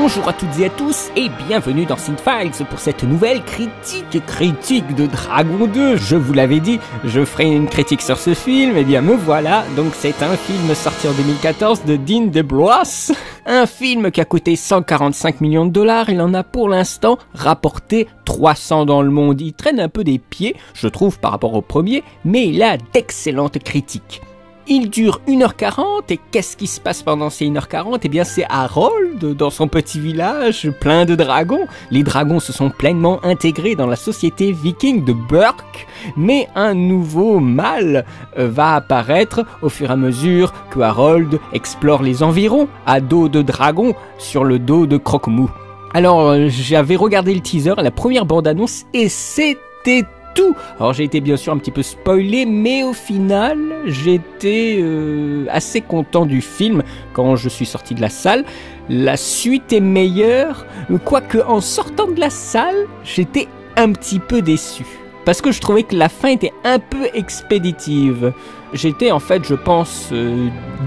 Bonjour à toutes et à tous et bienvenue dans Cinefiles pour cette nouvelle critique de Dragon 2. Je vous l'avais dit, je ferai une critique sur ce film, et bien me voilà. Donc c'est un film sorti en 2014 de Dean DeBlois. Un film qui a coûté 145 millions de dollars, il en a pour l'instant rapporté 300 dans le monde. Il traîne un peu des pieds, je trouve, par rapport au premier, mais il a d'excellentes critiques. Il dure 1h40 et qu'est-ce qui se passe pendant ces 1h40 ? Eh bien c'est Harold dans son petit village plein de dragons. Les dragons se sont pleinement intégrés dans la société viking de Burke, mais un nouveau mal va apparaître au fur et à mesure que Harold explore les environs à dos de dragon sur le dos de Croque-Mou. Alors j'avais regardé le teaser, la première bande-annonce et c'était tout. Alors j'ai été bien sûr un petit peu spoilé, mais au final j'étais assez content du film quand je suis sorti de la salle. La suite est meilleure, quoique en sortant de la salle j'étais un petit peu déçu parce que je trouvais que la fin était un peu expéditive. J'étais en fait, je pense,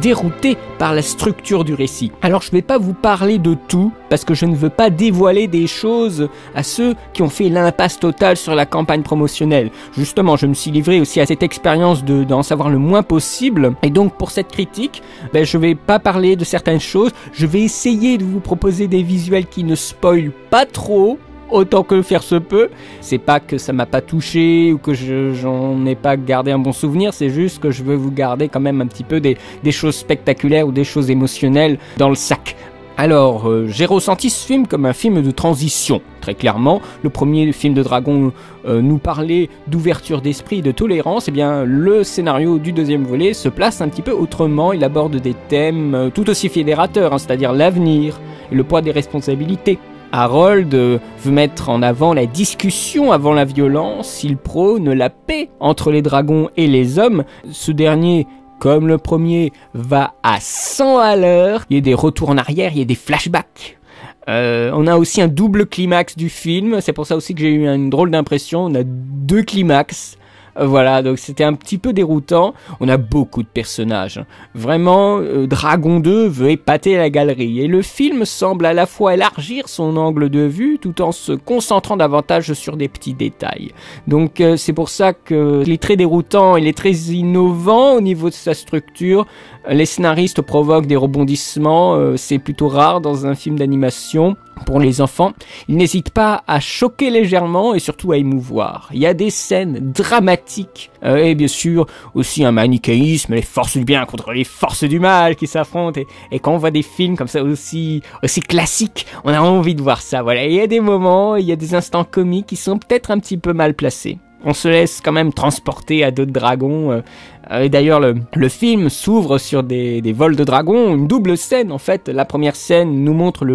dérouté par la structure du récit. Alors je vais pas vous parler de tout, parce que je ne veux pas dévoiler des choses à ceux qui ont fait l'impasse totale sur la campagne promotionnelle. Justement, je me suis livré aussi à cette expérience d'en savoir le moins possible. Et donc pour cette critique, je vais pas parler de certaines choses. Je vais essayer de vous proposer des visuels qui ne spoilent pas trop, autant que faire se peut. C'est pas que ça m'a pas touché ou que j'en ai pas gardé un bon souvenir, c'est juste que je veux vous garder quand même un petit peu des choses spectaculaires ou des choses émotionnelles dans le sac. Alors, j'ai ressenti ce film comme un film de transition, très clairement. Le premier film de Dragon nous parlait d'ouverture d'esprit et de tolérance. Eh bien, le scénario du deuxième volet se place un petit peu autrement. Il aborde des thèmes tout aussi fédérateurs, c'est-à-dire l'avenir et le poids des responsabilités. Harold veut mettre en avant la discussion avant la violence, il prône la paix entre les dragons et les hommes. Ce dernier, comme le premier, va à 100 à l'heure, il y a des retours en arrière, il y a des flashbacks. On a aussi un double climax du film, c'est pour ça aussi que j'ai eu une drôle d'impression, on a deux climax. Voilà, donc c'était un petit peu déroutant. On a beaucoup de personnages. Vraiment, Dragon 2 veut épater la galerie. Et le film semble à la fois élargir son angle de vue tout en se concentrant davantage sur des petits détails. Donc c'est pour ça qu'il est très déroutant, il est très innovant au niveau de sa structure. Les scénaristes provoquent des rebondissements, c'est plutôt rare dans un film d'animation. Pour les enfants, ils n'hésitent pas à choquer légèrement et surtout à émouvoir. Il y a des scènes dramatiques et bien sûr aussi un manichéisme, les forces du bien contre les forces du mal qui s'affrontent. Et quand on voit des films comme ça aussi classiques, on a envie de voir ça. Voilà, il y a des moments, il y a des instants comiques qui sont peut-être un petit peu mal placés. On se laisse quand même transporter à d'autres dragons. Et d'ailleurs, le film s'ouvre sur des vols de dragons, une double scène en fait. La première scène nous montre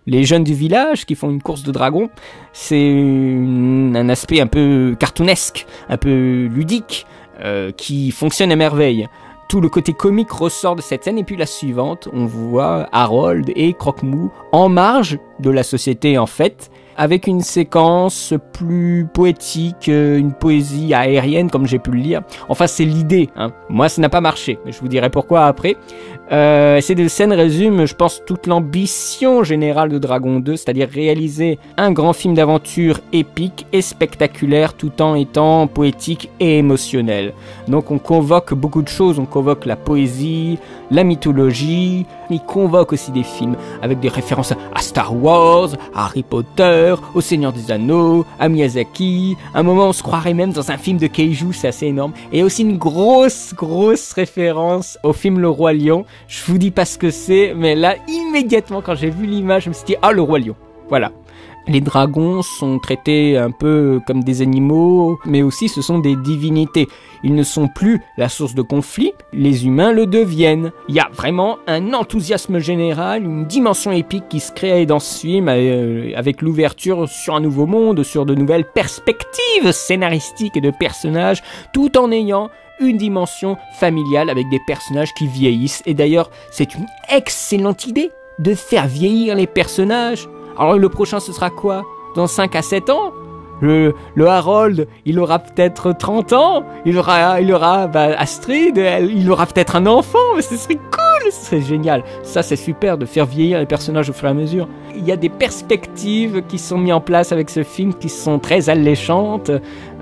les jeunes du village qui font une course de dragons. C'est un aspect un peu cartoonesque, un peu ludique, qui fonctionne à merveille. Tout le côté comique ressort de cette scène, et puis la suivante, on voit Harold et Croque-Mou en marge de la société en fait, avec une séquence plus poétique, une poésie aérienne comme j'ai pu le lire. Enfin c'est l'idée, hein. Moi ça n'a pas marché, mais je vous dirai pourquoi après. Ces deux scènes résument, je pense, toute l'ambition générale de Dragon 2, c'est-à-dire réaliser un grand film d'aventure épique et spectaculaire tout en étant poétique et émotionnel. Donc on convoque beaucoup de choses, on convoque la poésie, la mythologie, il convoque aussi des films avec des références à Star Wars, à Harry Potter, au Seigneur des Anneaux, à Miyazaki. À un moment on se croirait même dans un film de Kaiju, c'est assez énorme. Et aussi une grosse référence au film Le Roi Lion. Je vous dis pas ce que c'est, mais là immédiatement quand j'ai vu l'image, je me suis dit ah, Le Roi Lion, voilà. Les dragons sont traités un peu comme des animaux, mais aussi ce sont des divinités. Ils ne sont plus la source de conflit, les humains le deviennent. Il y a vraiment un enthousiasme général, une dimension épique qui se crée dans ce film, avec l'ouverture sur un nouveau monde, sur de nouvelles perspectives scénaristiques et de personnages, tout en ayant une dimension familiale avec des personnages qui vieillissent. Et d'ailleurs, c'est une excellente idée de faire vieillir les personnages. Alors le prochain ce sera quoi ? Dans 5 à 7 ans ? Le Harold, il aura peut-être 30 ans, il aura Astrid, il aura peut-être un enfant, mais ce serait cool, c'est génial. Ça, c'est super de faire vieillir les personnages au fur et à mesure. Il y a des perspectives qui sont mises en place avec ce film qui sont très alléchantes.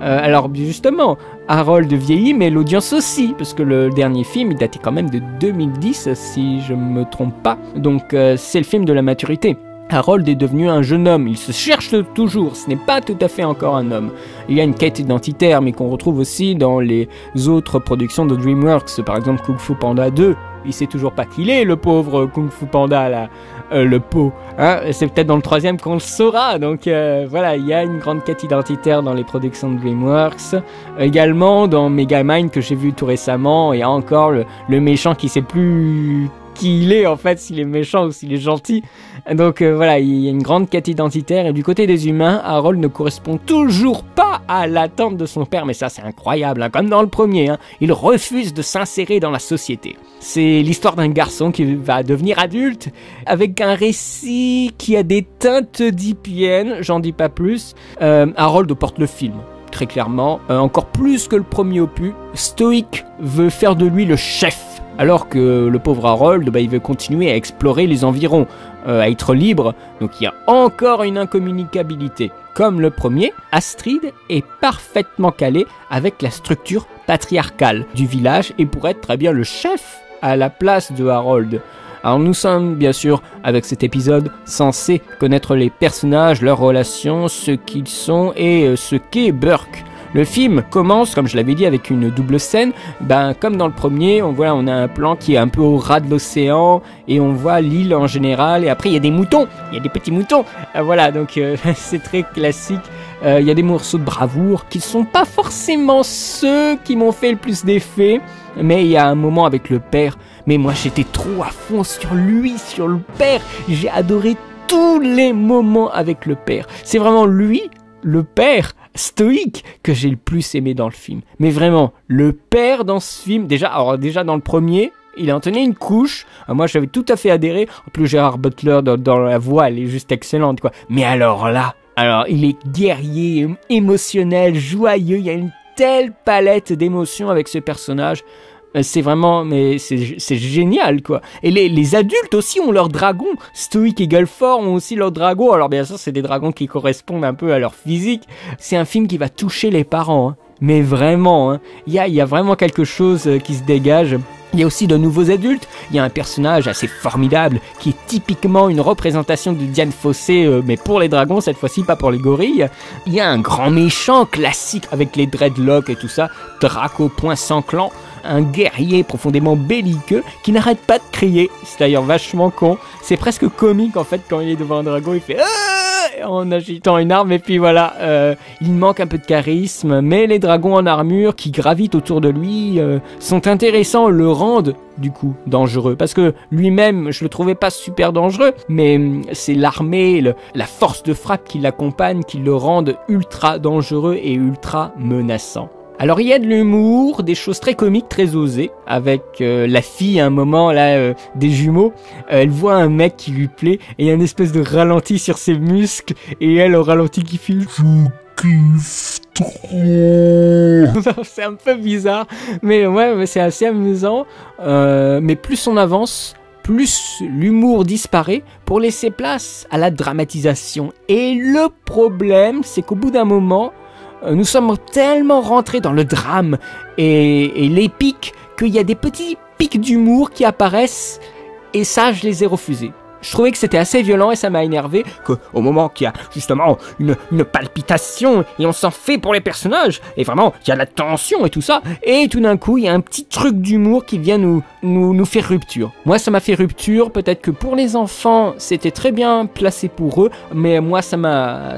Alors justement, Harold vieillit, mais l'audience aussi, parce que le dernier film, il datait quand même de 2010, si je me trompe pas. Donc c'est le film de la maturité. Harold est devenu un jeune homme, il se cherche toujours, ce n'est pas tout à fait encore un homme. Il y a une quête identitaire, mais qu'on retrouve aussi dans les autres productions de DreamWorks, par exemple Kung Fu Panda 2. Il sait toujours pas qui il est, le pauvre Kung Fu Panda, là, le pot. Hein, c'est peut-être dans le troisième qu'on le saura, donc voilà, il y a une grande quête identitaire dans les productions de DreamWorks. Également dans Megamind, que j'ai vu tout récemment, il y a encore le méchant qui sait plus qui il est en fait, s'il est méchant ou s'il est gentil. Donc voilà, il y a une grande quête identitaire et du côté des humains, Harold ne correspond toujours pas à l'attente de son père, mais ça c'est incroyable, hein, comme dans le premier, hein, il refuse de s'insérer dans la société. C'est l'histoire d'un garçon qui va devenir adulte avec un récit qui a des teintes d'hippiennes, j'en dis pas plus. Harold porte le film. Très clairement, encore plus que le premier opus, Stoic veut faire de lui le chef. Alors que le pauvre Harold, il veut continuer à explorer les environs, à être libre, donc il y a encore une incommunicabilité. Comme le premier, Astrid est parfaitement calée avec la structure patriarcale du village et pourrait être très bien le chef à la place de Harold. Alors nous sommes bien sûr, avec cet épisode, censés connaître les personnages, leurs relations, ce qu'ils sont et ce qu'est Burke. Le film commence, comme je l'avais dit, avec une double scène. Comme dans le premier, on a un plan qui est un peu au ras de l'océan et on voit l'île en général. Et après, il y a des moutons, il y a des petits moutons. Voilà, donc c'est très classique. Il y a des morceaux de bravoure qui ne sont pas forcément ceux qui m'ont fait le plus d'effet. Mais il y a un moment avec le père. Mais moi, j'étais trop à fond sur lui, sur le père. J'ai adoré tous les moments avec le père. C'est vraiment lui, le père stoïque, que j'ai le plus aimé dans le film. Mais vraiment, le père dans ce film, déjà dans le premier, il en tenait une couche. Moi, j'avais tout à fait adhéré. En plus, Gérard Butler, dans la voix, elle est juste excellente, quoi. Mais alors là, il est guerrier, émotionnel, joyeux. Il y a une telle palette d'émotions avec ce personnage. C'est vraiment, mais c'est génial, quoi. Et les adultes aussi ont leurs dragons. Stoic et Gulford ont aussi leurs dragons. Alors bien sûr, c'est des dragons qui correspondent un peu à leur physique. C'est un film qui va toucher les parents, hein. Mais vraiment, hein. Il y a vraiment quelque chose qui se dégage. Il y a aussi de nouveaux adultes. Il y a un personnage assez formidable qui est typiquement une représentation de Dian Fossey, mais pour les dragons cette fois-ci, pas pour les gorilles. Il y a un grand méchant classique avec les dreadlocks et tout ça, Draco Point Sanglant, un guerrier profondément belliqueux qui n'arrête pas de crier. C'est d'ailleurs vachement con. C'est presque comique en fait quand il est devant un dragon, il fait en agitant une arme et puis voilà. Il manque un peu de charisme, mais les dragons en armure qui gravitent autour de lui sont intéressants, le rendent du coup dangereux, parce que lui-même je le trouvais pas super dangereux, mais c'est l'armée, la force de frappe qui l'accompagne qui le rendent ultra dangereux et ultra menaçant. Alors il y a de l'humour, des choses très comiques, très osées, avec la fille à un moment là, des jumeaux, elle voit un mec qui lui plaît et il y a une espèce de ralenti sur ses muscles et elle au ralenti qui fait « Je kiffe trop ». C'est un peu bizarre, mais ouais, c'est assez amusant, mais plus on avance, plus l'humour disparaît pour laisser place à la dramatisation. Et le problème, c'est qu'au bout d'un moment, nous sommes tellement rentrés dans le drame et l'épique qu'il y a des petits pics d'humour qui apparaissent et ça, je les ai refusés. Je trouvais que c'était assez violent et ça m'a énervé qu'au moment qu'il y a justement une palpitation et on s'en fait pour les personnages et vraiment il y a la tension et tout ça et tout d'un coup il y a un petit truc d'humour qui vient nous faire rupture. Moi ça m'a fait rupture, peut-être que pour les enfants c'était très bien placé pour eux, mais moi ça m'a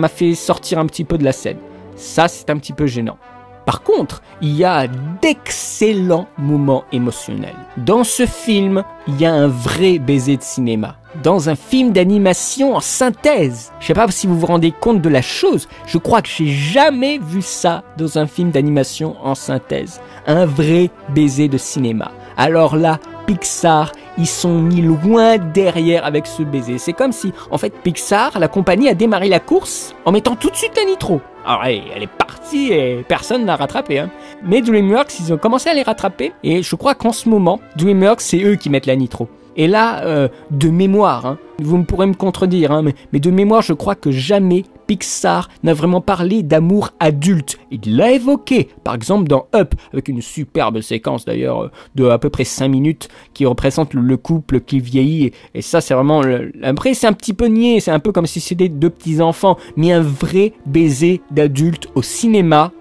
fait sortir un petit peu de la scène. Ça, c'est un petit peu gênant. Par contre, il y a d'excellents moments émotionnels. Dans ce film, il y a un vrai baiser de cinéma. Dans un film d'animation en synthèse. Je sais pas si vous vous rendez compte de la chose. Je crois que j'ai jamais vu ça dans un film d'animation en synthèse. Un vrai baiser de cinéma. Alors là, Pixar, ils sont mis loin derrière avec ce baiser. C'est comme si, en fait, Pixar, la compagnie, a démarré la course en mettant tout de suite la nitro. Alors elle est partie et personne n'a rattrapé. Hein. Mais DreamWorks, ils ont commencé à les rattraper. Et je crois qu'en ce moment, DreamWorks, c'est eux qui mettent la nitro. Et là, de mémoire, hein, vous pourrez me contredire, hein, mais de mémoire, je crois que jamais Pixar n'a vraiment parlé d'amour adulte. Il l'a évoqué, par exemple dans Up, avec une superbe séquence d'ailleurs de à peu près 5 minutes qui représente le couple qui vieillit. Et ça, c'est vraiment... Après, c'est un petit peu niais, c'est un peu comme si c'était 2 petits-enfants, mais un vrai baiser d'adulte au cinéma,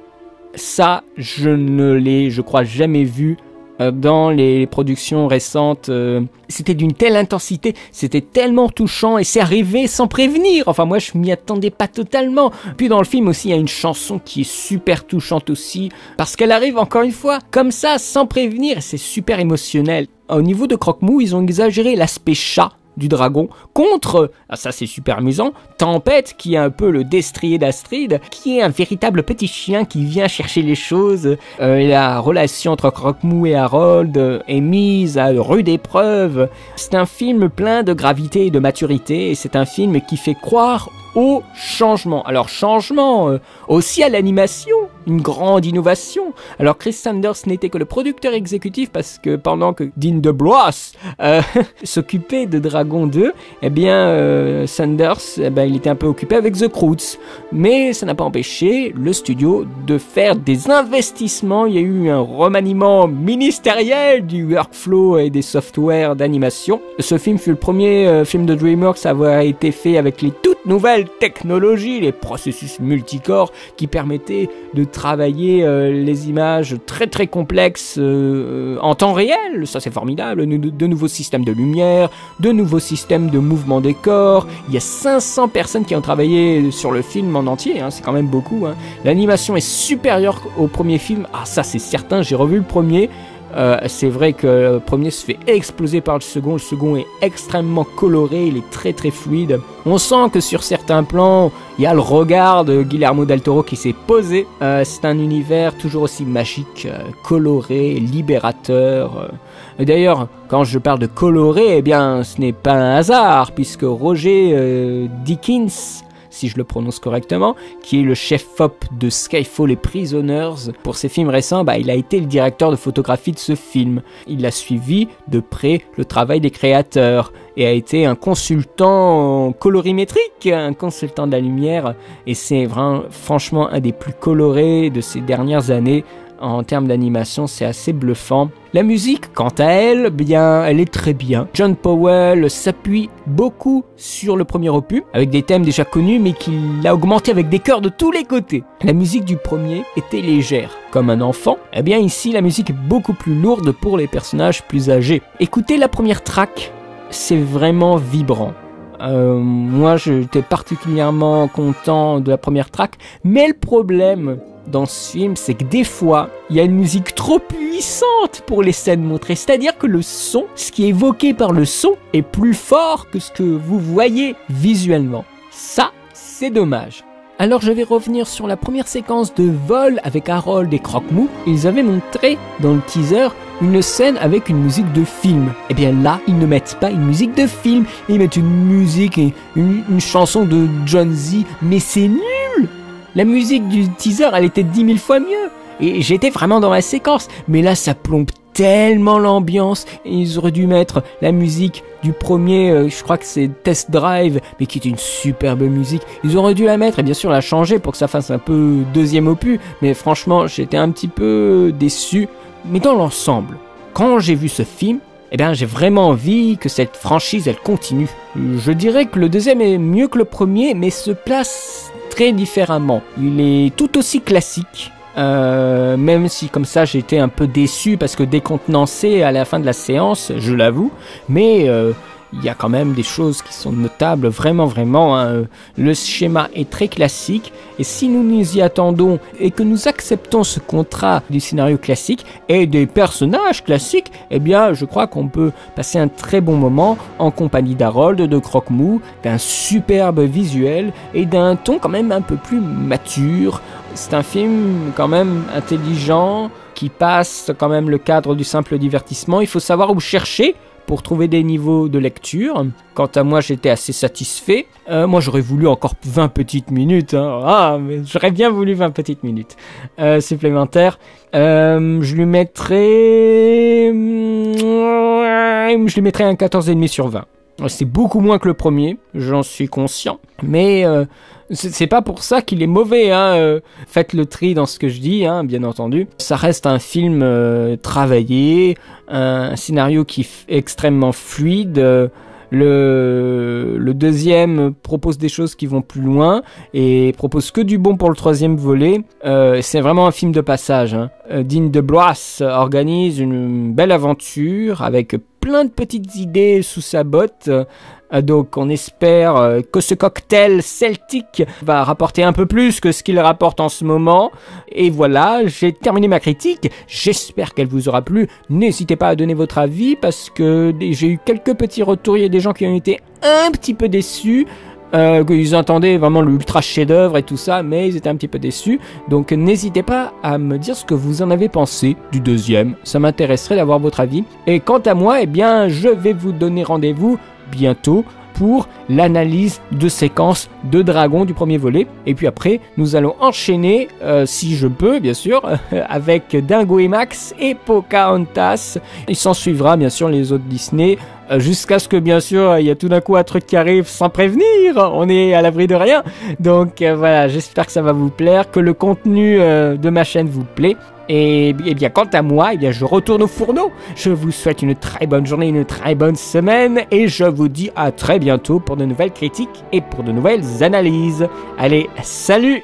ça, je ne l'ai, je crois, jamais vu dans les productions récentes. C'était d'une telle intensité, c'était tellement touchant et c'est arrivé sans prévenir. Enfin moi je m'y attendais pas totalement. Puis dans le film aussi il y a une chanson qui est super touchante aussi parce qu'elle arrive encore une fois comme ça sans prévenir et c'est super émotionnel. Au niveau de Croque-Mou, ils ont exagéré l'aspect chat du dragon contre, ça c'est super amusant, Tempête qui est un peu le destrier d'Astrid, qui est un véritable petit chien qui vient chercher les choses. La relation entre Croque-Mou et Harold est mise à rude épreuve. C'est un film plein de gravité et de maturité et c'est un film qui fait croire au changement. Alors changement aussi à l'animation, une grande innovation. Alors Chris Sanders n'était que le producteur exécutif parce que pendant que Dean DeBlois s'occupait de Dragon 2, eh bien Sanders, il était un peu occupé avec The Croods. Mais ça n'a pas empêché le studio de faire des investissements. Il y a eu un remaniement ministériel du workflow et des softwares d'animation. Ce film fut le premier film de DreamWorks à avoir été fait avec les toutes nouvelles technologies, les processus multicorps qui permettaient de travailler les images très très complexes en temps réel. Ça c'est formidable. De nouveaux systèmes de lumière, de nouveaux systèmes de mouvement des corps. Il y a 500 personnes qui ont travaillé sur le film en entier, hein, c'est quand même beaucoup. Hein. L'animation est supérieure au premier film. Ah ça c'est certain, j'ai revu le premier. C'est vrai que le premier se fait exploser par le second est extrêmement coloré, il est très très fluide. On sent que sur certains plans, il y a le regard de Guillermo del Toro qui s'est posé. C'est un univers toujours aussi magique, coloré, libérateur. D'ailleurs, quand je parle de coloré, eh bien ce n'est pas un hasard, puisque Roger Deakins, si je le prononce correctement, qui est le chef-op de Skyfall et Prisoners. Pour ses films récents, il a été le directeur de photographie de ce film. Il a suivi de près le travail des créateurs et a été un consultant colorimétrique, un consultant de la lumière, et c'est vraiment, franchement un des plus colorés de ces dernières années. En termes d'animation, c'est assez bluffant. La musique, quant à elle, elle est très bien. John Powell s'appuie beaucoup sur le premier opus, avec des thèmes déjà connus, mais qu'il a augmenté avec des chœurs de tous les côtés. La musique du premier était légère, comme un enfant. Eh bien ici, la musique est beaucoup plus lourde pour les personnages plus âgés. Écoutez la première track, c'est vraiment vibrant. Moi, j'étais particulièrement content de la première track, mais le problème dans ce film, c'est que des fois, il y a une musique trop puissante pour les scènes montrées. C'est-à-dire que le son, ce qui est évoqué par le son, est plus fort que ce que vous voyez visuellement. Ça, c'est dommage. Alors je vais revenir sur la première séquence de vol avec Harold et Croque-Mou. Ils avaient montré dans le teaser une scène avec une musique de film. Et bien là, ils ne mettent pas une musique de film, ils mettent une musique et une chanson de John Z, mais c'est nul. La musique du teaser, elle était 10 000 fois mieux. Et j'étais vraiment dans la séquence. Mais là, ça plombe tellement l'ambiance. Et ils auraient dû mettre la musique du premier, je crois que c'est Test Drive, mais qui est une superbe musique. Ils auraient dû la mettre et bien sûr la changer pour que ça fasse un peu deuxième opus. Mais franchement, j'étais un petit peu déçu. Mais dans l'ensemble, quand j'ai vu ce film, eh bien, j'ai vraiment envie que cette franchise, elle continue. Je dirais que le deuxième est mieux que le premier, mais se place très différemment. Il est tout aussi classique, même si comme ça j'étais un peu déçu parce que décontenancé à la fin de la séance, je l'avoue, mais il y a quand même des choses qui sont notables, vraiment. Le schéma est très classique et si nous nous y attendons et que nous acceptons ce contrat du scénario classique et des personnages classiques, eh bien je crois qu'on peut passer un très bon moment en compagnie d'Harold, de Croque-Mou, d'un superbe visuel et d'un ton quand même un peu plus mature. C'est un film quand même intelligent qui passe quand même le cadre du simple divertissement. Il faut savoir où chercher pour trouver des niveaux de lecture. Quant à moi, j'étais assez satisfait. Moi, j'aurais voulu encore 20 petites minutes. Hein. Ah, mais j'aurais bien voulu 20 petites minutes supplémentaires. Je lui mettrais un 14,5 sur 20. C'est beaucoup moins que le premier, j'en suis conscient. Mais c'est pas pour ça qu'il est mauvais. Hein. Faites le tri dans ce que je dis, hein, bien entendu. Ça reste un film travaillé, un scénario qui est extrêmement fluide. Le deuxième propose des choses qui vont plus loin et propose que du bon pour le troisième volet. C'est vraiment un film de passage. Hein. Dean DeBlois organise une belle aventure avec plein de petites idées sous sa botte. Donc on espère que ce cocktail celtique va rapporter un peu plus que ce qu'il rapporte en ce moment. Et voilà, j'ai terminé ma critique. J'espère qu'elle vous aura plu. N'hésitez pas à donner votre avis parce que j'ai eu quelques petits retours. Il y a des gens qui ont été un petit peu déçus. Qu'ils entendaient vraiment l'ultra chef-d'œuvre et tout ça, mais ils étaient un petit peu déçus. Donc n'hésitez pas à me dire ce que vous en avez pensé du deuxième. Ça m'intéresserait d'avoir votre avis. Et quant à moi, eh bien, je vais vous donner rendez-vous bientôt pour l'analyse de séquences de dragons du premier volet. Et puis après, nous allons enchaîner, si je peux bien sûr, avec Dingo et Max et Pocahontas. Il s'en suivra bien sûr les autres Disney, jusqu'à ce que bien sûr il y a tout d'un coup un truc qui arrive sans prévenir. On est à l'abri de rien. Donc voilà, j'espère que ça va vous plaire, que le contenu de ma chaîne vous plaît. Et bien quant à moi, je retourne au fourneau. Je vous souhaite une très bonne journée, une très bonne semaine et je vous dis à très bientôt pour de nouvelles critiques et pour de nouvelles analyses. Allez, salut!